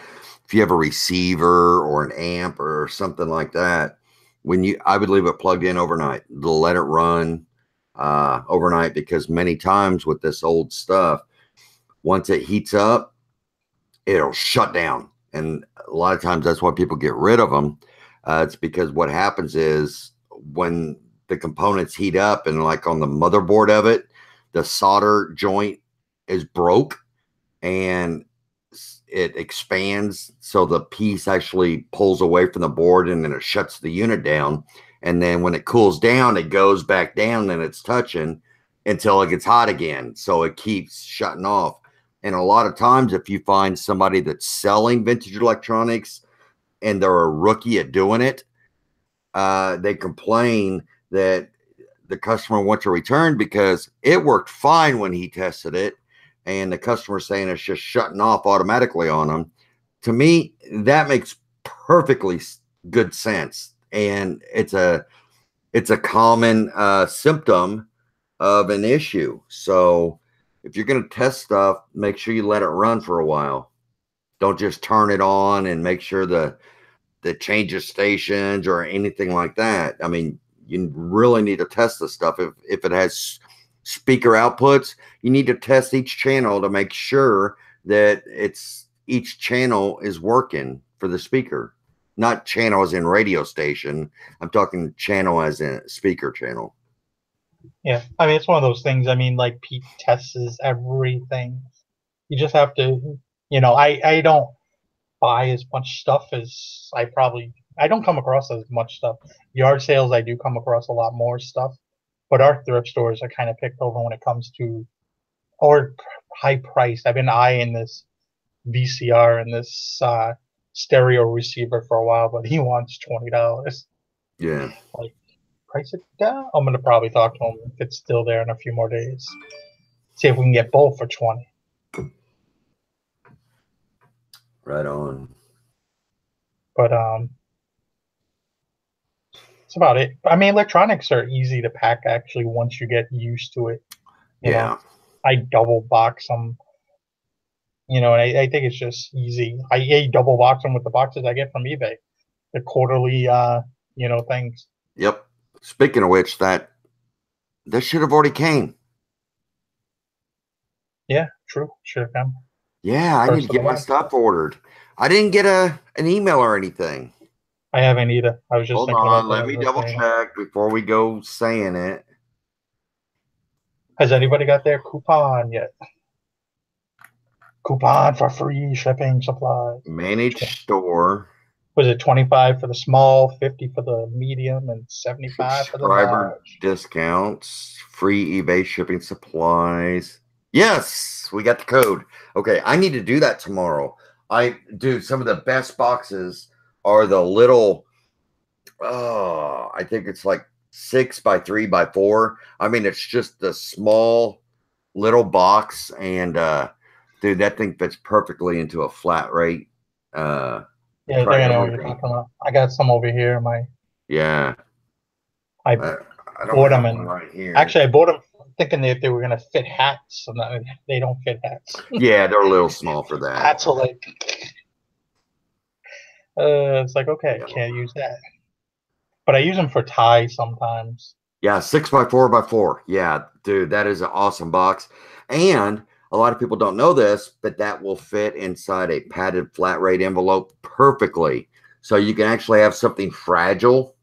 If you have a receiver or an amp or something like that, I would leave it plugged in overnight, let it run overnight, because many times with this old stuff, once it heats up, it'll shut down, and a lot of times that's why people get rid of them. It's because what happens is when the components heat up, and like on the motherboard of it, the solder joint is broke and it expands, so the piece actually pulls away from the board, and then it shuts the unit down. And then when it cools down, it goes back down, and it's touching until it gets hot again, so it keeps shutting off. And a lot of times, if you find somebody that's selling vintage electronics and they're a rookie at doing it, they complain that the customer wants a return because it worked fine when he tested it, and the customer saying it's just shutting off automatically on them. To me, that makes perfectly good sense, and it's a common symptom of an issue. So if you're going to test stuff, make sure you let it run for a while. Don't just turn it on and make sure the changes stations or anything like that. I mean, you really need to test the stuff. If it has speaker outputs, you need to test each channel to make sure that each channel is working for the speaker. Not channel as in radio station. I'm talking channel as in speaker channel. Yeah, I mean it's one of those things. I mean, like Pete tests everything. You just have to, I don't buy as much stuff as I don't come across as much stuff. Yard sales, I do come across a lot more stuff, but our thrift stores are kind of picked over when it comes to or high priced. I've been eyeing this VCR and this stereo receiver for a while, but he wants $20. Yeah. Like, price it down. I'm gonna probably talk to him if it's still there in a few more days. See if we can get both for 20. Right on. But that's about it. I mean, electronics are easy to pack actually once you get used to it. Yeah. I double box them. And I think it's just easy. I double box them with the boxes I get from eBay, the quarterly, things. Yep. Speaking of which, that should have already came. Yeah, true. Should have come. Yeah, I need to get my stuff ordered. I didn't get an email or anything. I haven't either. I was just Hold thinking on, about that. let me double check before we go saying it. Has anybody got their coupon yet? Coupon for free shipping supplies. Manage store. Was it 25 for the small, 50 for the medium, and 75 for the Subscriber large? discounts, free eBay shipping supplies. Yes, we got the code. Okay, I need to do that tomorrow. Dude, some of the best boxes are the little, I think it's like 6 by 3 by 4. I mean, it's just the small little box, and dude, that thing fits perfectly into a flat rate. Yeah, they're gonna know what you're talking about. I got some over here. I don't bought have them, and one right here. actually, I bought them thinking that they were gonna fit hats, so they don't fit hats. Yeah, they're a little small for that. Hats are like, it's like okay, I can't use that, but I use them for ties sometimes. Yeah, 6 by 4 by 4. Yeah, dude, that is an awesome box. And a lot of people don't know this, but that will fit inside a padded flat rate envelope perfectly. So you can actually have something fragile,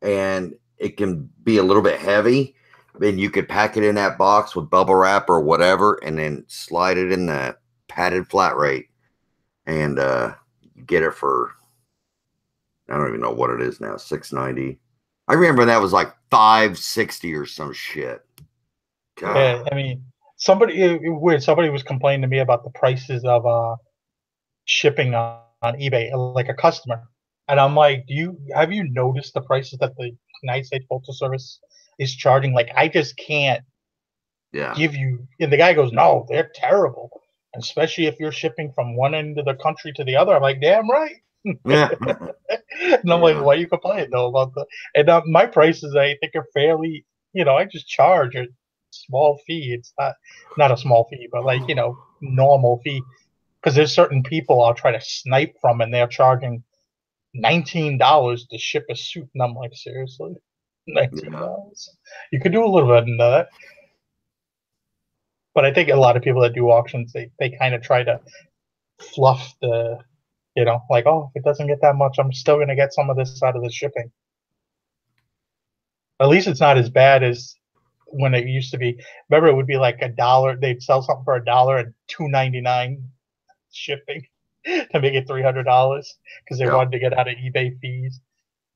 and it can be a little bit heavy. Then you could pack it in that box with bubble wrap or whatever, and then slide it in that padded flat rate, and get it for, I don't even know what it is now, $6.90. I remember that was like $5.60 or some shit. God. Yeah, I mean, somebody was complaining to me about the prices of shipping on eBay, like a customer, and I'm like, have you noticed the prices that the United States Postal Service is charging? Like, I just can't Yeah. give you. And the guy goes, no, they're terrible, especially if you're shipping from one end of the country to the other. I'm like, damn right. Yeah. And I'm like, Yeah. why you complaining though about the? And my prices, I think, are fairly. I just charge a small fee. It's not a small fee, but like normal fee. Because there's certain people I'll try to snipe from, and they're charging $19 to ship a suit, and I'm like, seriously, Yeah. $19? You could do a little bit of that. But I think a lot of people that do auctions, they kind of try to fluff like, oh, if it doesn't get that much, I'm still going to get some of this out of the shipping. At least it's not as bad as when it used to be. Remember, it would be like $1. They'd sell something for $1 and $2.99 shipping to make it $300 because they Yeah. wanted to get out of eBay fees.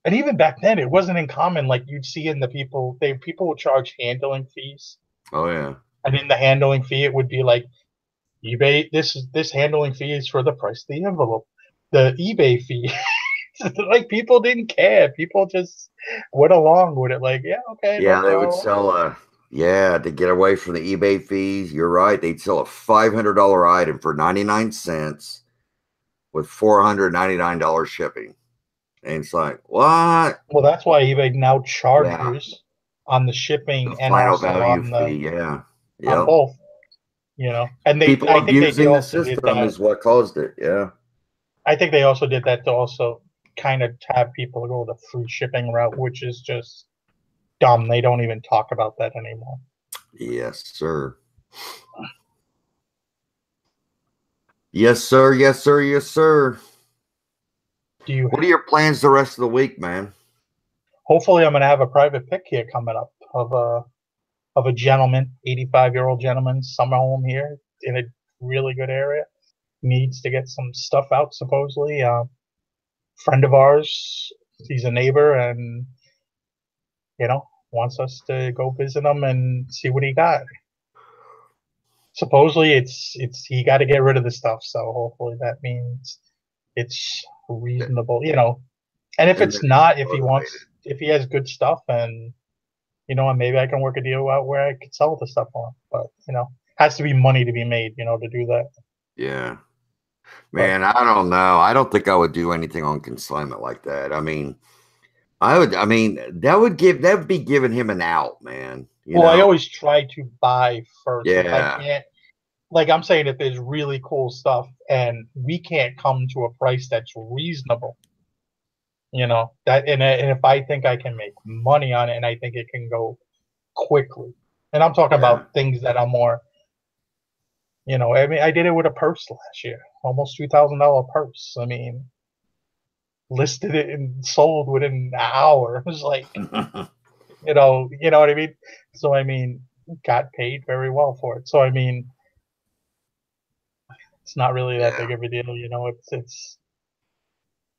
And even back then, it wasn't uncommon. Like you'd see in the people would charge handling fees, Oh yeah. and in the handling fee, it would be like eBay. This handling fee is for the price of the envelope. The eBay fee, like people didn't care. People just went along with it. Like, yeah, okay, no Yeah, they would problem. sell to get away from the eBay fees. You're right. They'd sell a $500 item for 99 cents with $499 shipping. And it's like, what? Well, that's why eBay now Yeah. charges on the The shipping and final also value on fee. Yeah. on Yep. both. And People I think they abusing the also did system that. is what caused it. Yeah. I think they also did that to also kind of have people go the free shipping route, which is just dumb. They don't even talk about that anymore. Yes, sir. Yes, sir. Yes, sir. Yes, sir. Do you? What are your plans the rest of the week, man? Hopefully, I'm going to have a private pick here coming up of a gentleman, 85-year-old gentleman, summer home here in a really good area. Needs to get some stuff out supposedly. Friend of ours, he's a neighbor, and wants us to go visit him and see what he got. Supposedly, it's he got to get rid of the stuff, so hopefully that means it's reasonable. And if And it's then he's not, motivated. if he has good stuff, and maybe I can work a deal out where I could sell the stuff on. But has to be money to be made, to do that. Yeah. But Man, I don't know. I don't think I would do anything on consignment like that. That would be giving him an out, man. You well, I know? always try to buy first if I Yeah. can't. Like I'm saying, if there's really cool stuff and we can't come to a price that's reasonable, and if I think I can make money on it and I think it can go quickly, and I'm talking Yeah. about things that are more, I mean, I did it with a purse last year, almost $2,000 purse. I mean, listed it and sold within an hour. It was like, you know what I mean. So I mean, got paid very well for it. So I mean, it's not really that Yeah. big of a deal.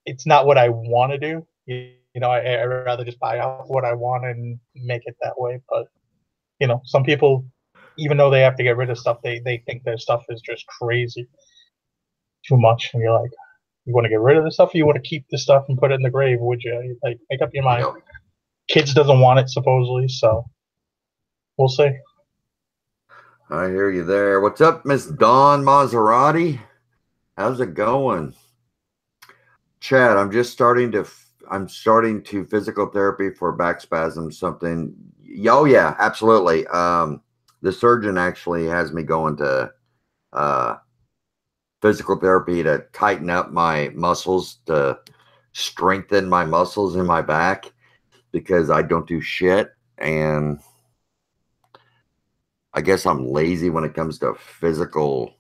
It's not what I want to do. I'd rather just buy out what I want and make it that way. But some people, even though they have to get rid of stuff, they think their stuff is just crazy, too much, and you're like, you want to get rid of the stuff, or you want to keep the stuff and put it in the grave? Would you? Like, make up your mind. Yep. Kids doesn't want it supposedly, so we'll see. I hear you there. What's up, Miss Dawn Maserati? How's it going? Chad, I'm starting to physical therapy for back spasms, something. Oh yeah, absolutely. The surgeon actually has me going to uh physical therapy to tighten up my muscles, to strengthen my muscles in my back because I don't do shit. And I guess I'm lazy when it comes to physical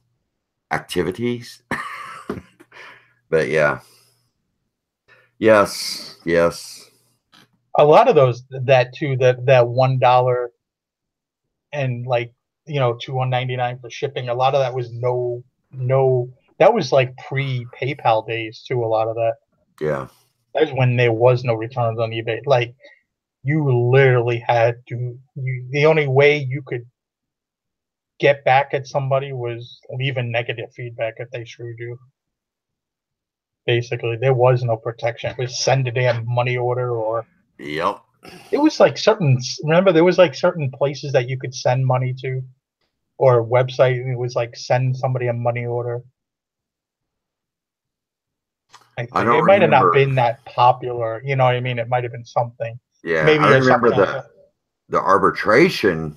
activities. But yeah. Yes. Yes. A lot of those that too that $1 and like $2.99 for shipping. A lot of that was no. That was like pre PayPal days too. A lot of that. Yeah. That's when there was no returns on eBay. Like you literally had to. The only way you could get back at somebody was leaving negative feedback if they screwed you. Basically, there was no protection. It was send a damn money order, or Yep. it was like certain. Remember, there was like certain places that you could send money to, or a website. And it was like send somebody a money order. I I think don't it might have not remember. been that popular. You know what I mean? It might have been something. Yeah, I Maybe there's remember something else. the arbitration.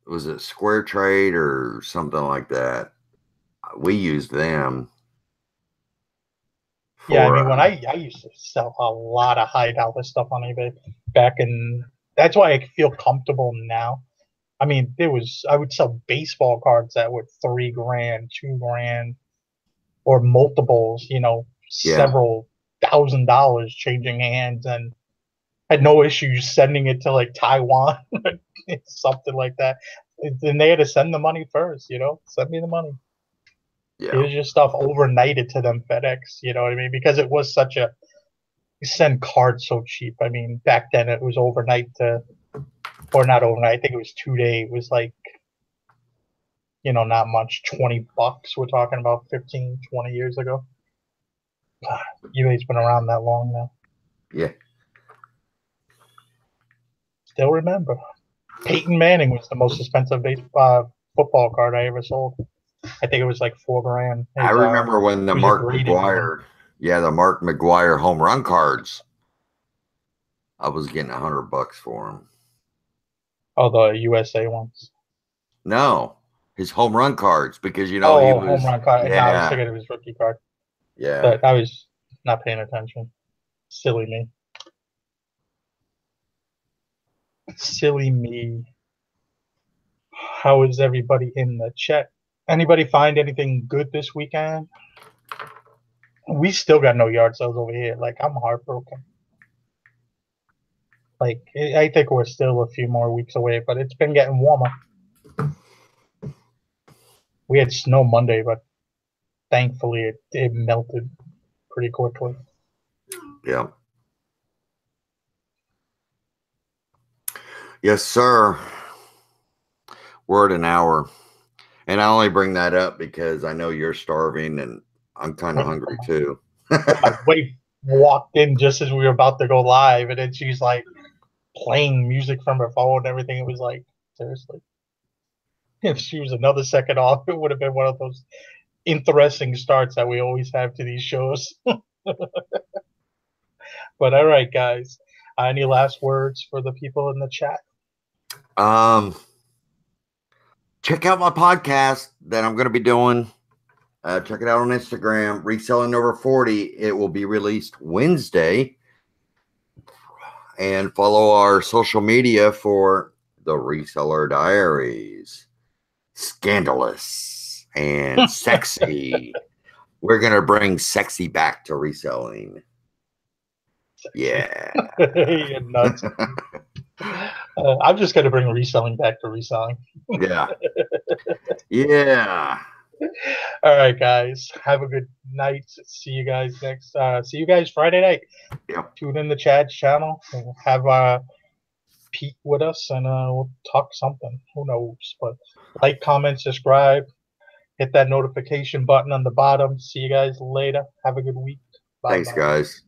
Was it Square Trade or something like that? We used them Yeah, I for mean, when I used to sell a lot of high dollar stuff on eBay back in. That's why I feel comfortable now. I mean, I would sell baseball cards that were 3 grand, 2 grand, or multiples. yeah, Several $1,000 changing hands, and had no issues sending it to like Taiwan, something like that. And they had to send the money first. Send me the money. yeah, Here's your stuff overnighted to them FedEx. You know what I mean? Because it was such a you send cards so cheap. I mean, back then it was overnight or not overnight. I think it was 2 day. It was like, not much, $20. We're talking about 15, 20 years ago. eBay's been around that long now. yeah. Still remember. Peyton Manning was the most expensive football card I ever sold. I think it was like 4 grand. I His remember when He the was a Mark graded one. McGuire, yeah, the Mark McGuire home run cards. I was getting $100 for them. Oh, the USA ones. No, his home run cards because he Home was, run card. No, I was yeah, thinking it was rookie card, yeah. but I was not paying attention. Silly me. Silly me. How is everybody in the chat? Anybody find anything good this weekend? We still got no yard sales over here. Like I'm heartbroken. Like I think we're still a few more weeks away, but it's been getting warmer. We had snow Monday, but thankfully it melted pretty quickly. Yeah. Yes, sir. We're at an hour. And I only bring that up because I know you're starving and I'm kind of hungry too. My wife walked in just as we were about to go live, and then she's like playing music from her phone and everything. It was like, seriously. If she was another second off, it would have been one of those interesting starts that we always have to these shows. But all right, guys. Any last words for the people in the chat? um, Check out my podcast that I'm going to be doing. Check it out on Instagram, Reselling Over 40. It will be released Wednesday. And follow our social media for the Reseller Diaries. Scandalous and sexy. We're going to bring sexy back to reselling. Yeah. You're nuts. I'm just going to bring reselling back to reselling. Yeah. Yeah. All right, guys. Have a good night. See you guys next. See you guys Friday night. Yep. Tune in the Chad's channel. We'll have Pete with us, and we'll talk something. Who knows? But like, comment, subscribe, hit that notification button on the bottom. See you guys later. Have a good week. Bye Thanks, bye. guys.